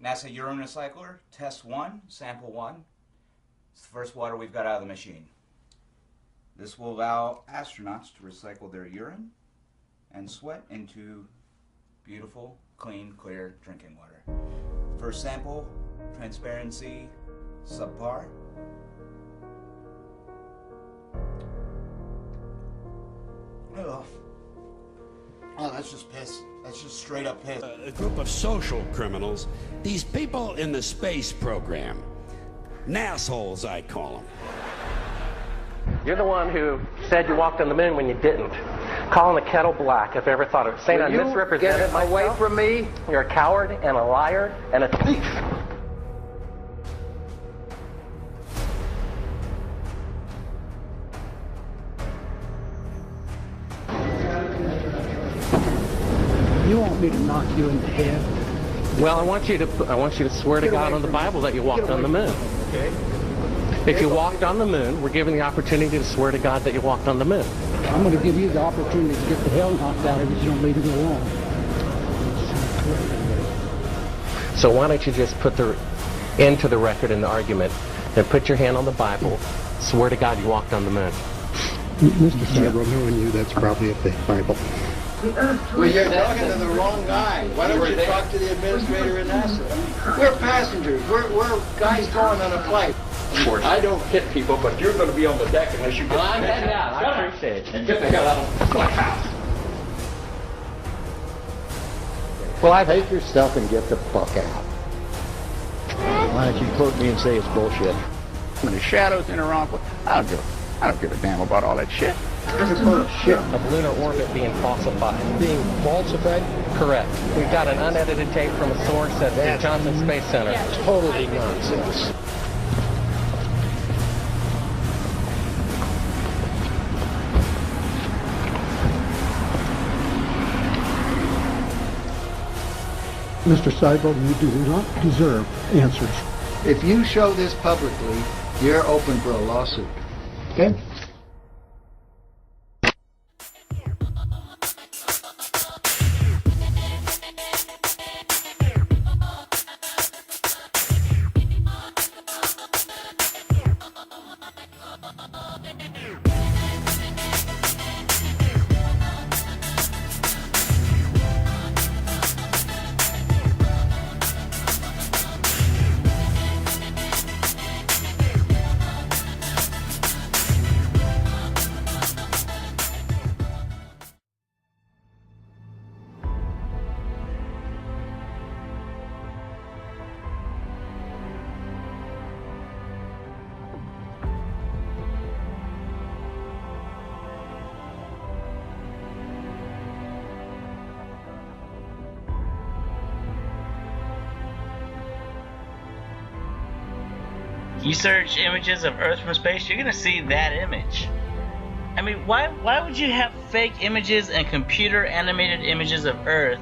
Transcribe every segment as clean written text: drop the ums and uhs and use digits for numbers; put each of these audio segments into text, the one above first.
NASA urine recycler, test 1, sample 1. It's the first water we've got out of the machine. This will allow astronauts to recycle their urine and sweat into beautiful, clean, clear drinking water. First sample, transparency, subpar. Oh, that's just piss. That's just straight up piss. A group of social criminals, these people in the space program. Nassholes, I call them. You're the one who said you walked on the moon when you didn't. Calling the kettle black if I ever thought of it. Saying I misrepresented myself. Away from me. You're a coward and a liar and a thief. You want me to knock you in the head? Well, I want you to swear to God on the Bible that you walked on the moon. Okay. If you walked on the moon, we're given the opportunity to swear to God that you walked on the moon. I'm going to give you the opportunity to get the hell knocked out of you if you don't leave it alone. So why don't you just put the end to the record in the argument and put your hand on the Bible, swear to God you walked on the moon. Mr. Several, knowing you, that's probably a fake Bible. Well, you're talking to the wrong guy. Why don't you talk to the administrator in NASA? We're passengers. We're guys going on a flight. Of course, I don't hit people, but you're going to be on the deck unless you get Well, I'm heading out. I appreciate it. and get the hell out of the house. Well, Take your stuff and get the fuck out. Why don't you quote me and say it's bullshit? When the shadows in around, I don't give a damn about all that shit. shit of lunar orbit being falsified. Being falsified? Correct. We've got an unedited tape from a source at the Johnson Space Center. Totally nonsense. Mr. Seibel, you do not deserve answers. If you show this publicly, you're open for a lawsuit. Okay? You search images of Earth from space, you're gonna see that image. I mean, why would you have fake images and computer animated images of Earth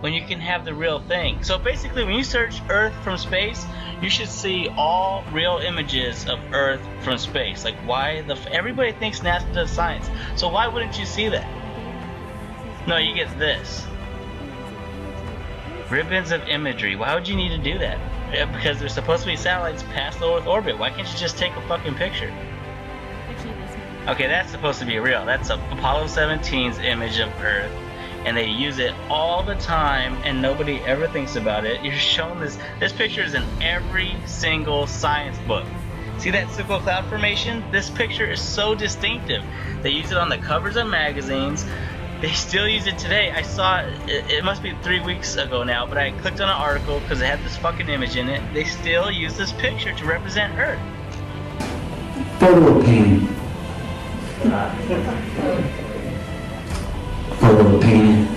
when you can have the real thing? So basically, when you search Earth from space, you should see all real images of Earth from space. Like, why everybody thinks NASA does science, so why wouldn't you see that? No, you get this. Ribbons of imagery. Why would you need to do that? Because there's supposed to be satellites past low Earth orbit. Why can't you just take a fucking picture? Okay, that's supposed to be real. That's Apollo 17's image of Earth, and they use it all the time, and nobody ever thinks about it. You're showing this. This picture is in every single science book. See that circle cloud formation? This picture is so distinctive. They use it on the covers of magazines. They still use it today. I saw it must be 3 weeks ago now, but I clicked on an article because it had this fucking image in it. They still use this picture to represent Earth. Photo painting. Photo painting.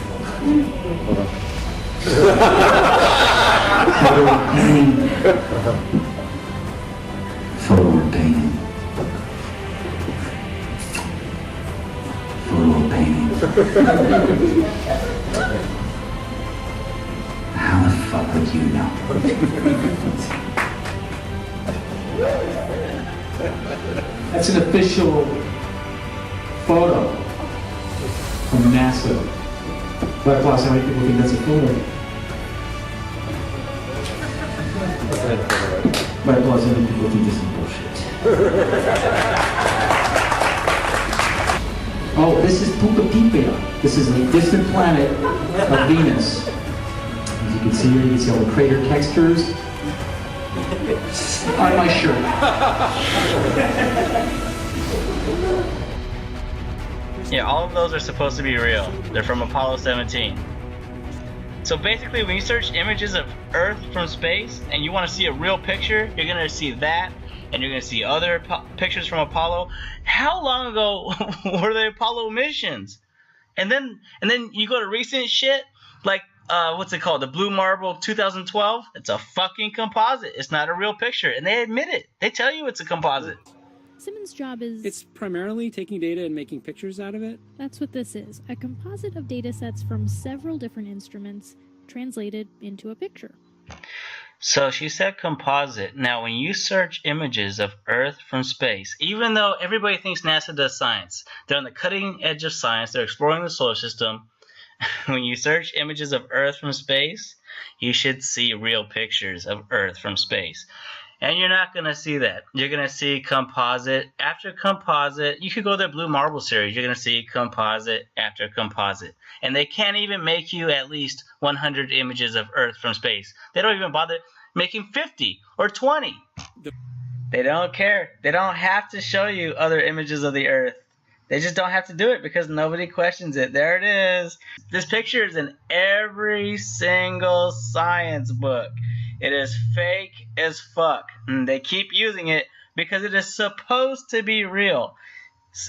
Photo painting. Photo painting. Photo painting. How the fuck would you know? That's an official photo from NASA. But plus, how many people think that's a photo? But of course, other people think this is bullshit. Oh, this is Pucapipia. This is a distant planet of Venus. As you can see here, you can see all the crater textures on my shirt. Yeah, all of those are supposed to be real. They're from Apollo 17. So basically, when you search images of Earth from space and you want to see a real picture, you're going to see that, and you're going to see other pictures from Apollo. How long ago were the Apollo missions? And then you go to recent shit, like, what's it called? The Blue Marble 2012? It's a fucking composite. It's not a real picture. And they admit it. They tell you it's a composite. Simmons' job is... It's primarily taking data and making pictures out of it. That's what this is. A composite of data sets from several different instruments translated into a picture. So she said composite. Now, when you search images of Earth from space, even though everybody thinks NASA does science, they're on the cutting edge of science, they're exploring the solar system. When you search images of Earth from space, you should see real pictures of Earth from space. And you're not going to see that. You're going to see composite after composite. You could go to the Blue Marble series. You're going to see composite after composite. And they can't even make you at least 100 images of Earth from space. They don't even bother making 50 or 20. They don't care. They don't have to show you other images of the Earth. They just don't have to do it because nobody questions it. There it is. This picture is in every single science book. It is fake as fuck. And they keep using it because it is supposed to be real.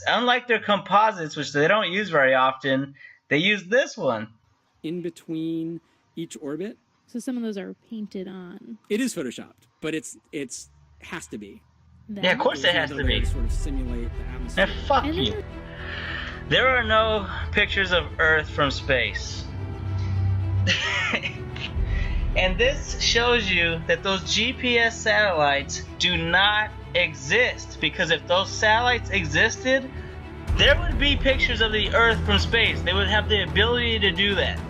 Unlike their composites, which they don't use very often, they use this one. In between each orbit. So some of those are painted on. It is photoshopped, but it's has to be. Yeah, of course it has to be. Sort of simulate the atmosphere. And fuck you. There are no pictures of Earth from space. And this shows you that those GPS satellites do not exist. Because if those satellites existed, there would be pictures of the Earth from space. They would have the ability to do that.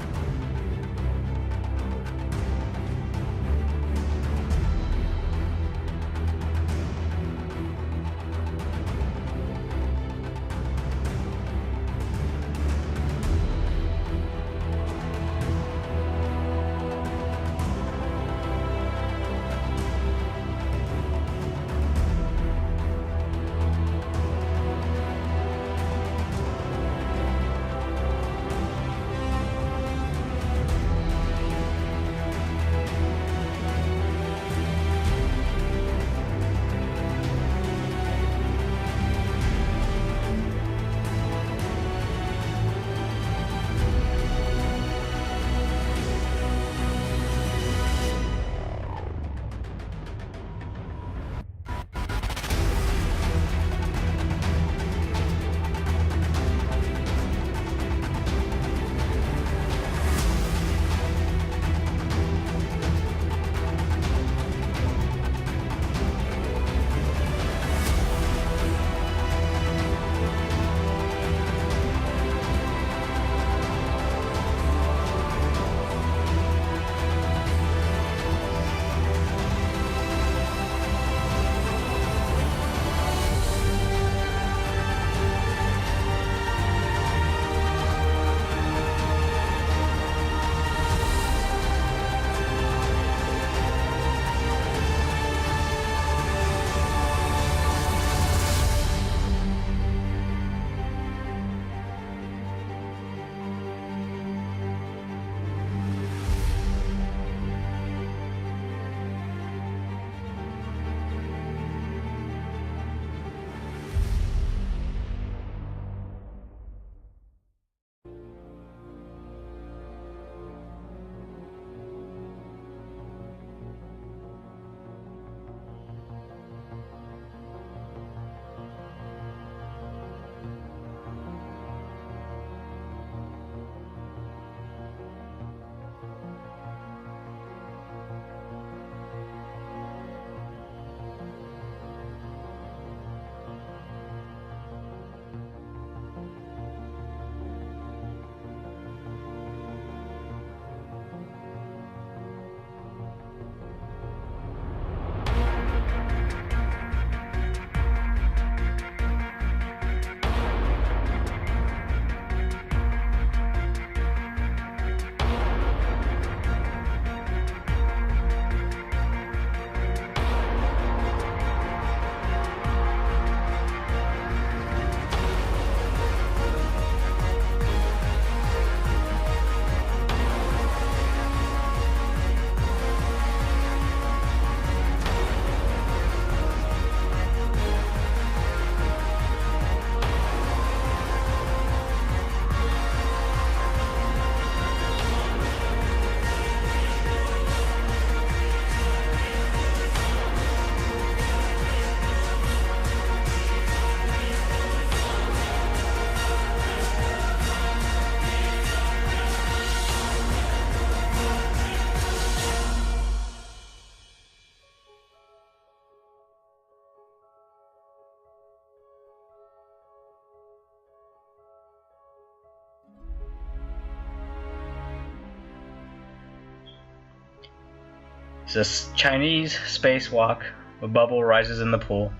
It's a Chinese spacewalk. A bubble rises in the pool.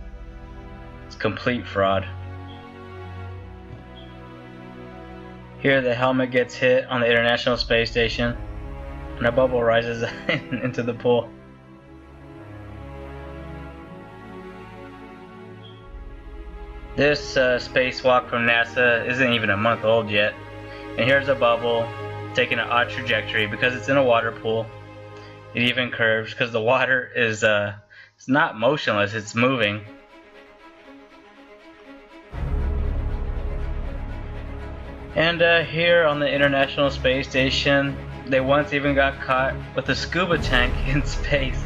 It's complete fraud. Here the helmet gets hit on the International Space Station and a bubble rises into the pool. This spacewalk from NASA isn't even a month old yet. And here's a bubble taking an odd trajectory because it's in a water pool. It even curves because the water is it's not motionless, it's moving. And here on the International Space Station, they once even got caught with a scuba tank in space.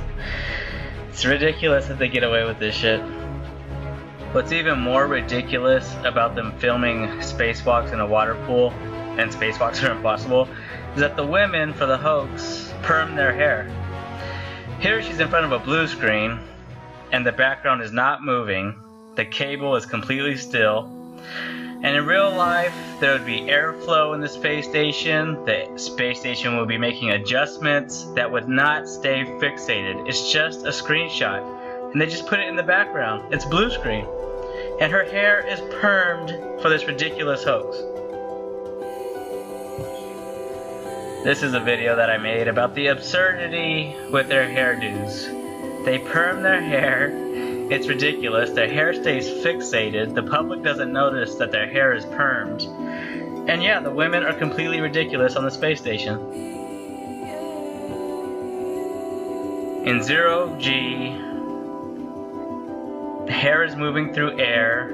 It's ridiculous that they get away with this shit. What's even more ridiculous about them filming spacewalks in a water pool, and spacewalks are impossible, is that the women for the hoax perm their hair. Here she's in front of a blue screen, and the background is not moving. The cable is completely still. And in real life, there would be airflow in the space station. The space station would be making adjustments that would not stay fixated. It's just a screenshot. And they just put it in the background. It's blue screen. And her hair is permed for this ridiculous hoax. This is a video that I made about the absurdity with their hairdos. They perm their hair. It's ridiculous. Their hair stays fixated. The public doesn't notice that their hair is permed. And yeah, the women are completely ridiculous on the space station. In 0G, hair is moving through air.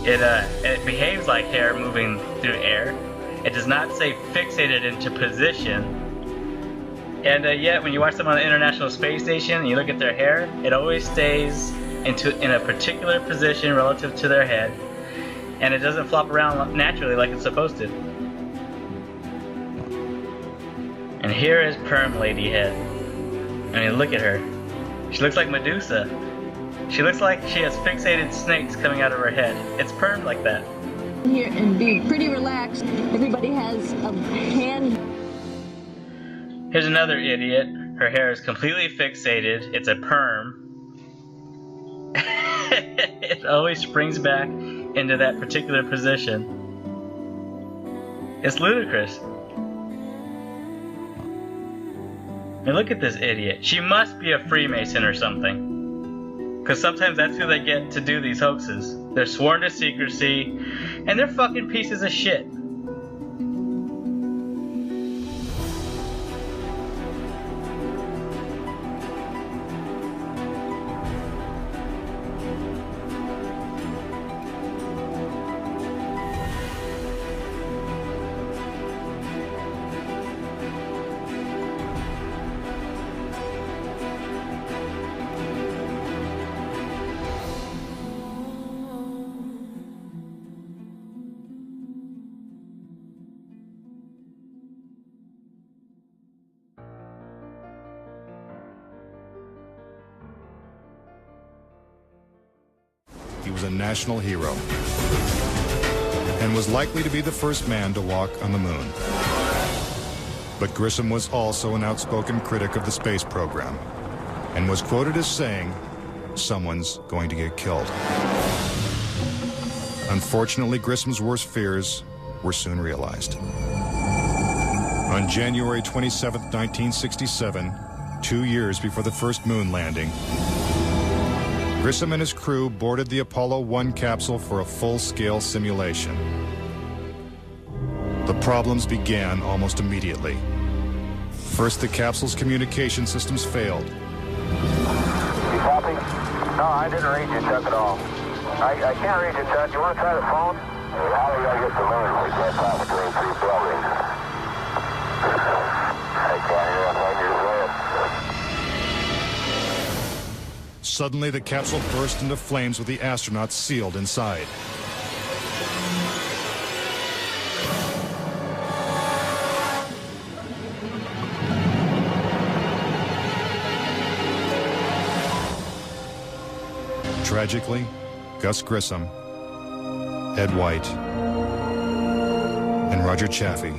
It behaves like hair moving through air. It does not stay fixated into position. And yet, when you watch them on the International Space Station and you look at their hair, it always stays in a particular position relative to their head, and it doesn't flop around naturally like it's supposed to. And here is Perm Lady Head. I mean, look at her. She looks like Medusa. She looks like she has fixated snakes coming out of her head. It's permed like that. Here and be pretty relaxed. Everybody has a hand. Here's another idiot. Her hair is completely fixated. It's a perm. It always springs back into that particular position. It's ludicrous. And look at this idiot. She must be a Freemason or something. Because sometimes that's who they get to do these hoaxes. They're sworn to secrecy, and they're fucking pieces of shit. He was a national hero and was likely to be the first man to walk on the moon. But Grissom was also an outspoken critic of the space program and was quoted as saying, "Someone's going to get killed." Unfortunately, Grissom's worst fears were soon realized. On January 27, 1967, 2 years before the first moon landing, Grissom and his crew boarded the Apollo 1 capsule for a full-scale simulation. The problems began almost immediately. First, the capsule's communication systems failed. You copy? No, I didn't read you, Chuck, at all. I can't read you, Chuck. You want to try the phone? How are we going to get the moon? We can't pass between 3 buildings. I can't hear a thing you're saying. Suddenly, the capsule burst into flames with the astronauts sealed inside. Tragically, Gus Grissom, Ed White, and Roger Chaffee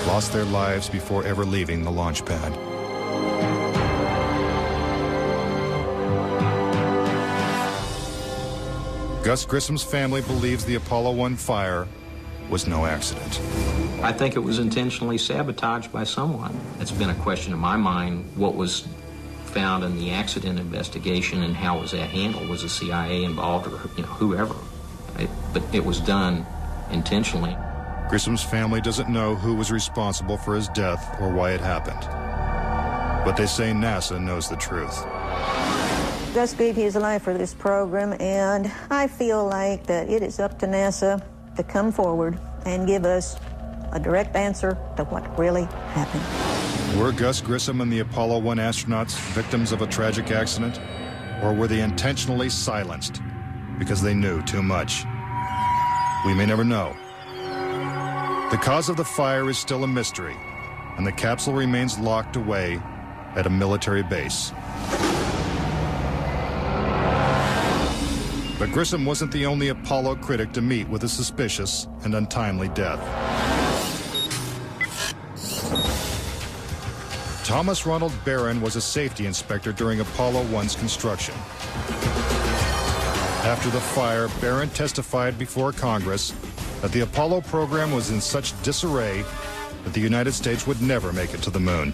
lost their lives before ever leaving the launch pad. Gus Grissom's family believes the Apollo 1 fire was no accident. I think it was intentionally sabotaged by someone. It's been a question in my mind, what was found in the accident investigation and how was that handled? Was the CIA involved or whoever? But it was done intentionally. Grissom's family doesn't know who was responsible for his death or why it happened. But they say NASA knows the truth. Gus gave his life for this program, and I feel like that it is up to NASA to come forward and give us a direct answer to what really happened. Were Gus Grissom and the Apollo 1 astronauts victims of a tragic accident? Or were they intentionally silenced because they knew too much? We may never know. The cause of the fire is still a mystery, and the capsule remains locked away at a military base. But Grissom wasn't the only Apollo critic to meet with a suspicious and untimely death. Thomas Ronald Barron was a safety inspector during Apollo 1's construction. After the fire, Barron testified before Congress that the Apollo program was in such disarray that the United States would never make it to the moon.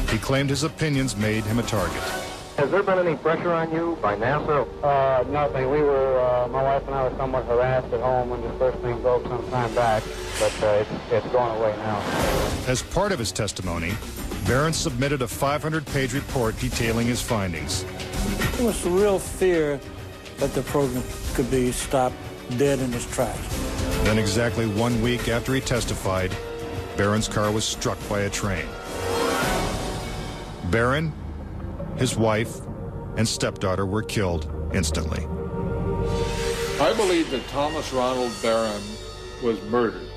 He claimed his opinions made him a target. Has there been any pressure on you by NASA? Nothing. We were, my wife and I were somewhat harassed at home when the first thing broke some time back, but it's going away now. As part of his testimony, Barron submitted a 500-page report detailing his findings. There was a real fear that the program could be stopped dead in its tracks. Then exactly 1 week after he testified, Barron's car was struck by a train. Barron, his wife, and stepdaughter were killed instantly. I believe that Thomas Ronald Barron was murdered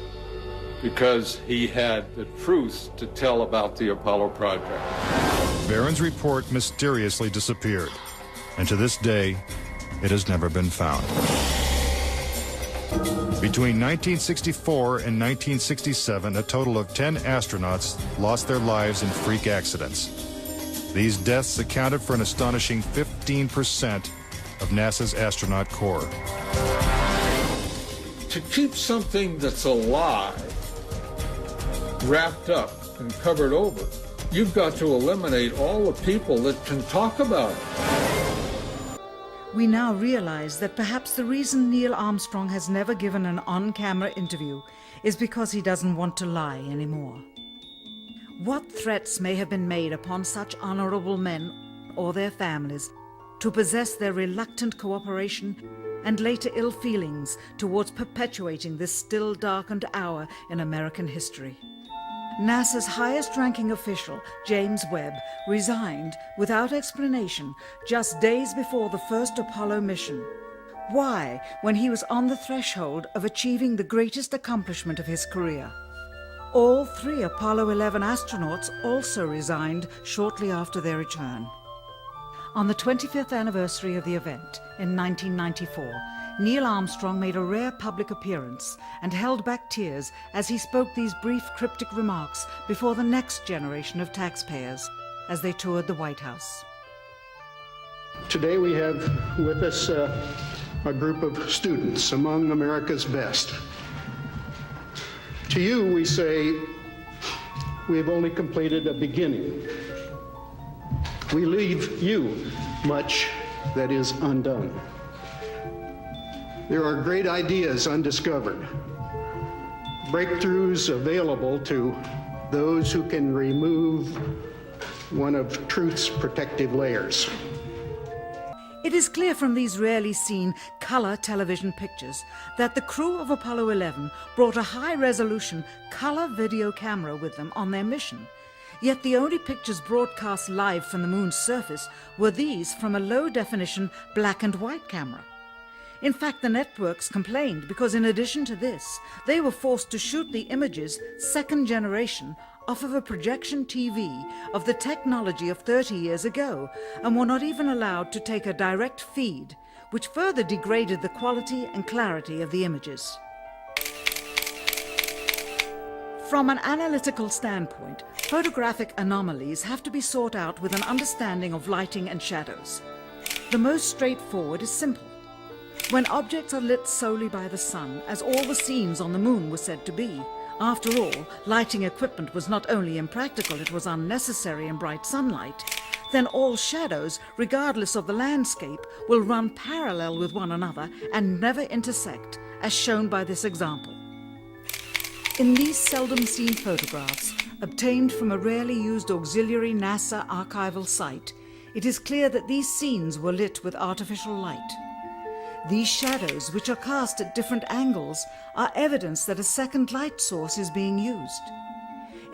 because he had the truth to tell about the Apollo project. Barron's report mysteriously disappeared, and to this day, it has never been found. Between 1964 and 1967, a total of 10 astronauts lost their lives in freak accidents. These deaths accounted for an astonishing 15% of NASA's astronaut corps. To keep something that's alive wrapped up and covered over, you've got to eliminate all the people that can talk about it. We now realize that perhaps the reason Neil Armstrong has never given an on-camera interview is because he doesn't want to lie anymore. What threats may have been made upon such honorable men or their families to possess their reluctant cooperation and later ill feelings towards perpetuating this still darkened hour in American history? NASA's highest-ranking official, James Webb, resigned without explanation just days before the first Apollo mission. Why, when he was on the threshold of achieving the greatest accomplishment of his career? All 3 Apollo 11 astronauts also resigned shortly after their return. On the 25th anniversary of the event in 1994, Neil Armstrong made a rare public appearance and held back tears as he spoke these brief cryptic remarks before the next generation of taxpayers as they toured the White House. Today we have with us a group of students among America's best. To you we say, we have only completed a beginning. We leave you much that is undone. There are great ideas undiscovered, breakthroughs available to those who can remove one of truth's protective layers. It is clear from these rarely seen color television pictures that the crew of Apollo 11 brought a high-resolution color video camera with them on their mission. Yet the only pictures broadcast live from the moon's surface were these from a low-definition black and white camera. In fact, the networks complained because in addition to this, they were forced to shoot the images, second generation, off of a projection TV of the technology of 30 years ago, and were not even allowed to take a direct feed, which further degraded the quality and clarity of the images. From an analytical standpoint, photographic anomalies have to be sought out with an understanding of lighting and shadows. The most straightforward is simple. When objects are lit solely by the sun, as all the scenes on the moon were said to be, after all, lighting equipment was not only impractical, it was unnecessary in bright sunlight, then all shadows, regardless of the landscape, will run parallel with one another and never intersect, as shown by this example. In these seldom seen photographs, obtained from a rarely used auxiliary NASA archival site, it is clear that these scenes were lit with artificial light. These shadows, which are cast at different angles, are evidence that a second light source is being used.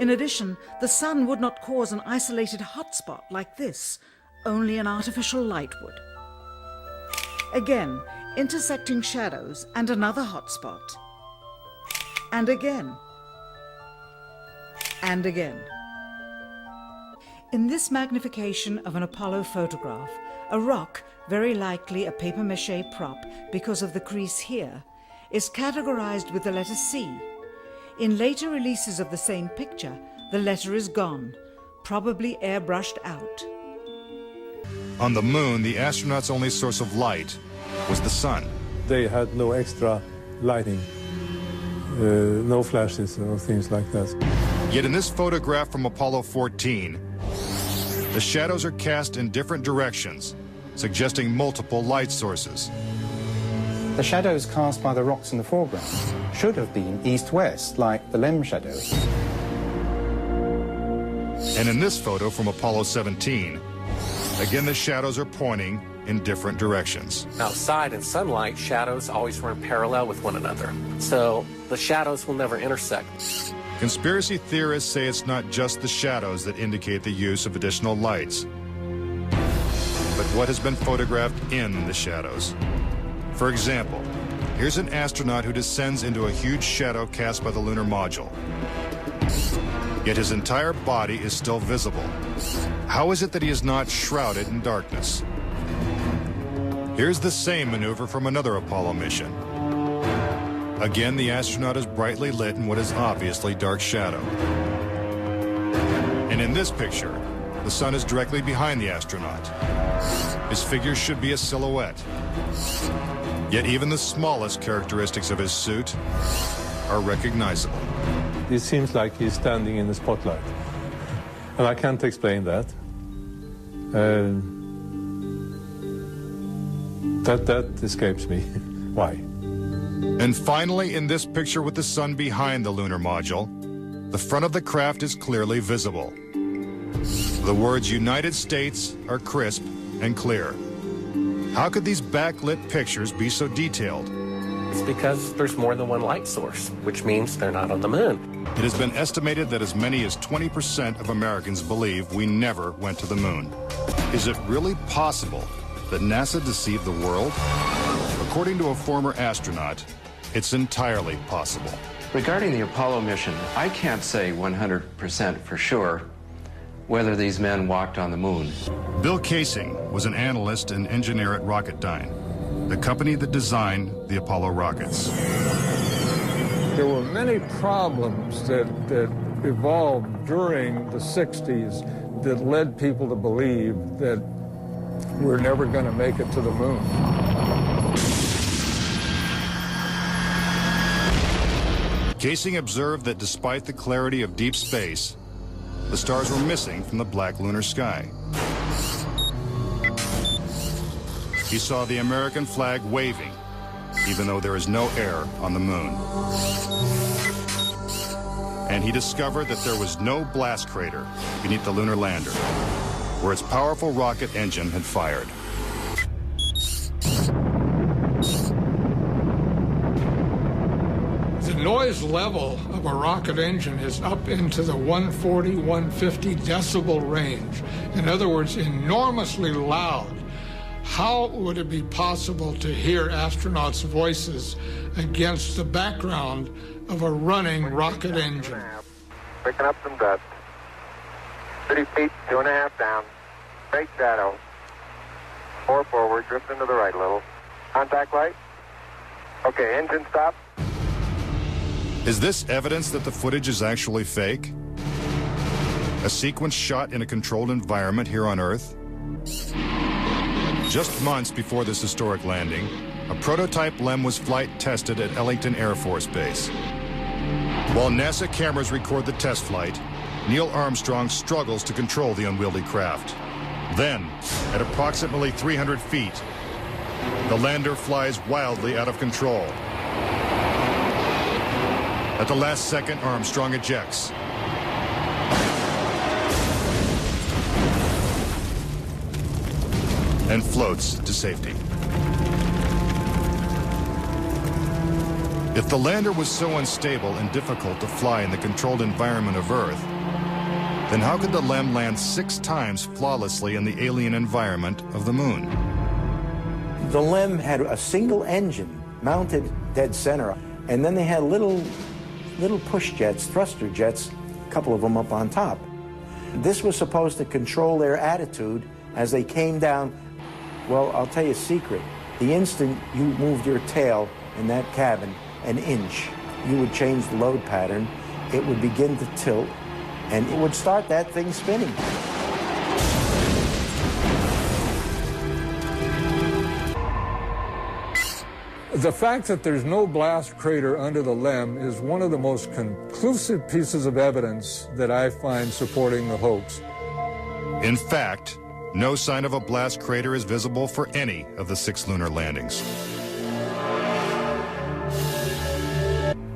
In addition, the sun would not cause an isolated hotspot like this, only an artificial light would. Again, intersecting shadows and another hotspot. And again. And again. In this magnification of an Apollo photograph, a rock, very likely a papier-mâché prop because of the crease here, is categorized with the letter C. In later releases of the same picture, the letter is gone, probably airbrushed out. On the moon, the astronauts' only source of light was the sun. They had no extra lighting, no flashes or things like that. Yet in this photograph from Apollo 14, the shadows are cast in different directions, suggesting multiple light sources. The shadows cast by the rocks in the foreground should have been east-west, like the LEM shadows. And in this photo from Apollo 17, again the shadows are pointing in different directions. Outside in sunlight, shadows always run parallel with one another, so the shadows will never intersect. Conspiracy theorists say it's not just the shadows that indicate the use of additional lights, but what has been photographed in the shadows. For example, here's an astronaut who descends into a huge shadow cast by the lunar module. Yet his entire body is still visible. How is it that he is not shrouded in darkness? Here's the same maneuver from another Apollo mission. Again, the astronaut is brightly lit in what is obviously dark shadow. And in this picture, the sun is directly behind the astronaut. His figure should be a silhouette. Yet even the smallest characteristics of his suit are recognizable. It seems like he's standing in the spotlight. And I can't explain that. That escapes me. Why? And finally, in this picture with the sun behind the lunar module, the front of the craft is clearly visible. The words United States are crisp and clear. How could these backlit pictures be so detailed? It's because there's more than one light source, which means they're not on the moon. It has been estimated that as many as 20% of Americans believe we never went to the moon. Is it really possible that NASA deceived the world? According to a former astronaut, it's entirely possible. Regarding the Apollo mission, I can't say 100% for sure whether these men walked on the moon. Bill Casing was an analyst and engineer at Rocketdyne, the company that designed the Apollo rockets. There were many problems that evolved during the 60s that led people to believe that we're never going to make it to the moon. Casing observed that despite the clarity of deep space, the stars were missing from the black lunar sky. He saw the American flag waving, even though there is no air on the moon. And he discovered that there was no blast crater beneath the lunar lander, where its powerful rocket engine had fired. The noise level of a rocket engine is up into the 140, 150 decibel range. In other words, enormously loud. How would it be possible to hear astronauts' voices against the background of a running rocket engine? Picking up some dust. 30 feet, 2.5 down. Straight shadow. 4 forward, drifting to the right a little. Contact light. Okay, engine stop. Is this evidence that the footage is actually fake? A sequence shot in a controlled environment here on Earth? Just months before this historic landing, a prototype LEM was flight tested at Ellington Air Force Base. While NASA cameras record the test flight, Neil Armstrong struggles to control the unwieldy craft. Then, at approximately 300 feet, the lander flies wildly out of control. At the last second, Armstrong ejects. And floats to safety. If the lander was so unstable and difficult to fly in the controlled environment of Earth, then how could the LEM land 6 times flawlessly in the alien environment of the Moon? The LEM had a single engine mounted dead center, and then they had little push jets, thruster jets, a couple of them up on top. This was supposed to control their attitude as they came down. Well, I'll tell you a secret. The instant you moved your tail in that cabin an inch, you would change the load pattern, it would begin to tilt, and it would start that thing spinning. The fact that there's no blast crater under the LEM is one of the most conclusive pieces of evidence that I find supporting the hoax. In fact, no sign of a blast crater is visible for any of the 6 lunar landings.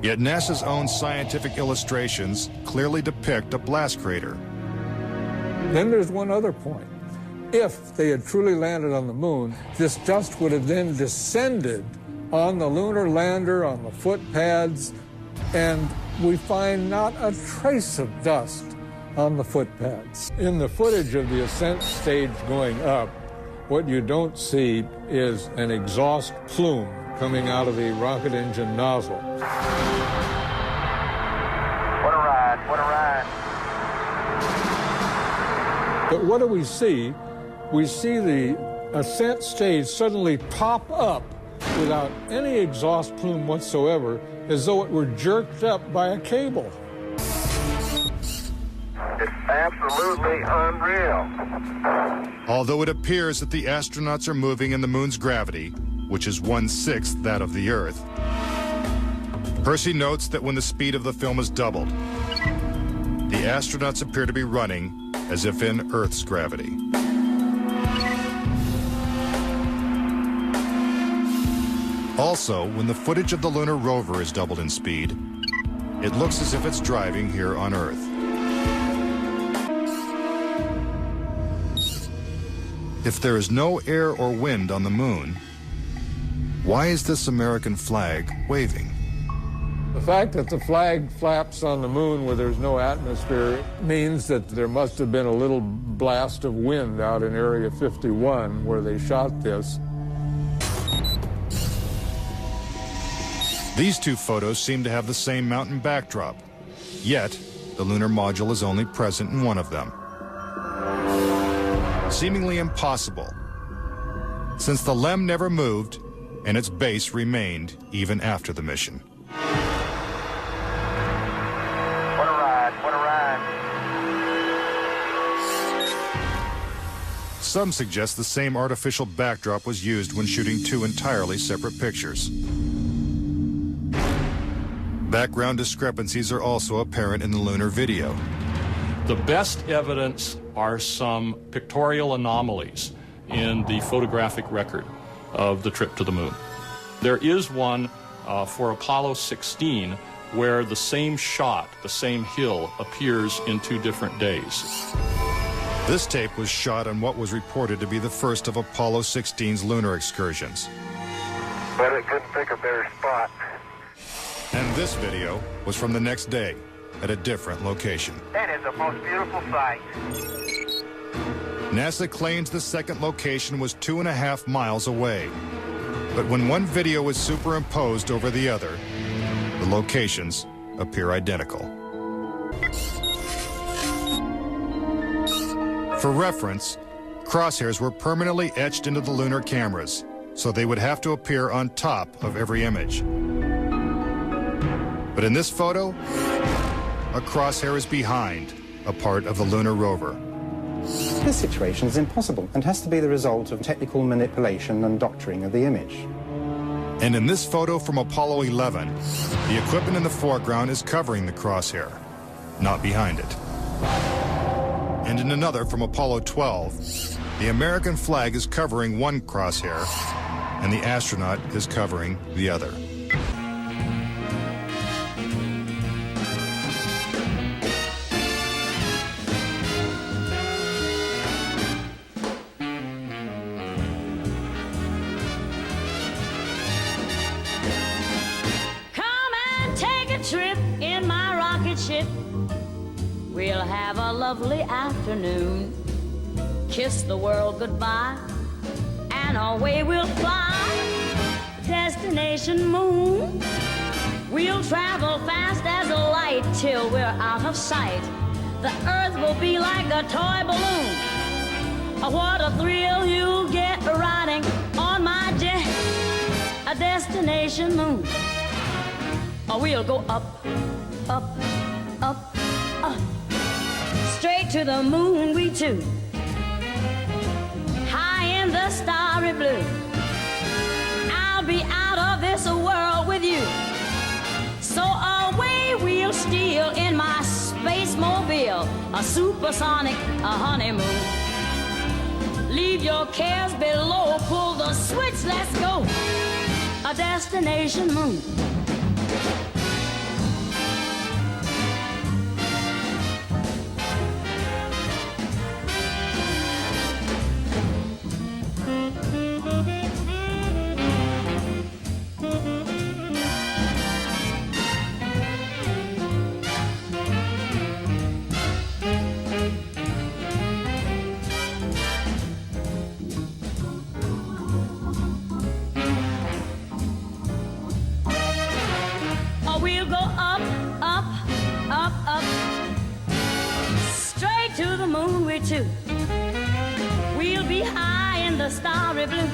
Yet NASA's own scientific illustrations clearly depict a blast crater. Then there's one other point. If they had truly landed on the Moon, this dust would have then descended on the lunar lander, on the foot pads, and we find not a trace of dust on the foot pads. In the footage of the ascent stage going up, what you don't see is an exhaust plume coming out of the rocket engine nozzle. What a ride, what a ride. But what do we see? We see the ascent stage suddenly pop up without any exhaust plume whatsoever, as though it were jerked up by a cable. It's absolutely unreal. Although it appears that the astronauts are moving in the Moon's gravity, which is 1/6 that of the Earth, Percy notes that when the speed of the film is doubled, the astronauts appear to be running as if in Earth's gravity. Also, when the footage of the lunar rover is doubled in speed, it looks as if it's driving here on Earth. If there is no air or wind on the Moon, why is this American flag waving? The fact that the flag flaps on the Moon where there's no atmosphere means that there must have been a little blast of wind out in Area 51 where they shot this. These 2 photos seem to have the same mountain backdrop, yet the lunar module is only present in one of them. Seemingly impossible, since the LEM never moved and its base remained even after the mission. What a ride, what a ride. Some suggest the same artificial backdrop was used when shooting 2 entirely separate pictures. Background discrepancies are also apparent in the lunar video. The best evidence are some pictorial anomalies in the photographic record of the trip to the Moon. There is one for Apollo 16 where the same shot, the same hill, appears in 2 different days. This tape was shot on what was reported to be the first of Apollo 16's lunar excursions. But it couldn't pick a better spot. And this video was from the next day at a different location. That is the most beautiful sight. NASA claims the second location was 2.5 miles away. But when one video is superimposed over the other, the locations appear identical. For reference, crosshairs were permanently etched into the lunar cameras, so they would have to appear on top of every image. But in this photo, a crosshair is behind a part of the lunar rover. This situation is impossible and has to be the result of technical manipulation and doctoring of the image. And in this photo from Apollo 11, the equipment in the foreground is covering the crosshair, not behind it. And in another from Apollo 12, the American flag is covering one crosshair, and the astronaut is covering the other. Trip in my rocket ship. We'll have a lovely afternoon. Kiss the world goodbye, and away we'll fly. Destination moon. We'll travel fast as a light till we're out of sight. The earth will be like a toy balloon. What a thrill you'll get riding on my jet. A destination moon. We'll go up, up, up, up, straight to the moon we two, high in the starry blue. I'll be out of this world with you, so away we'll steal in my space mobile, a supersonic, a honeymoon. Leave your cares below, pull the switch, let's go, a destination moon. We'll go up, up, up, up, straight to the moon we two. We'll be high in the starry blue.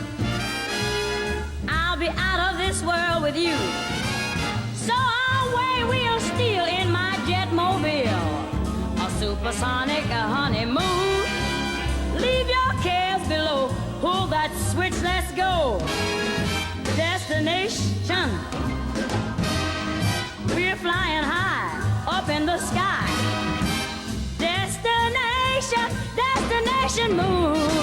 I'll be out of this world with you, so away we'll steal in my jet mobile, a supersonic, a honeymoon. Leave your cares below, pull that switch, let's go. Destination. We're flying high up in the sky. Destination, destination moon.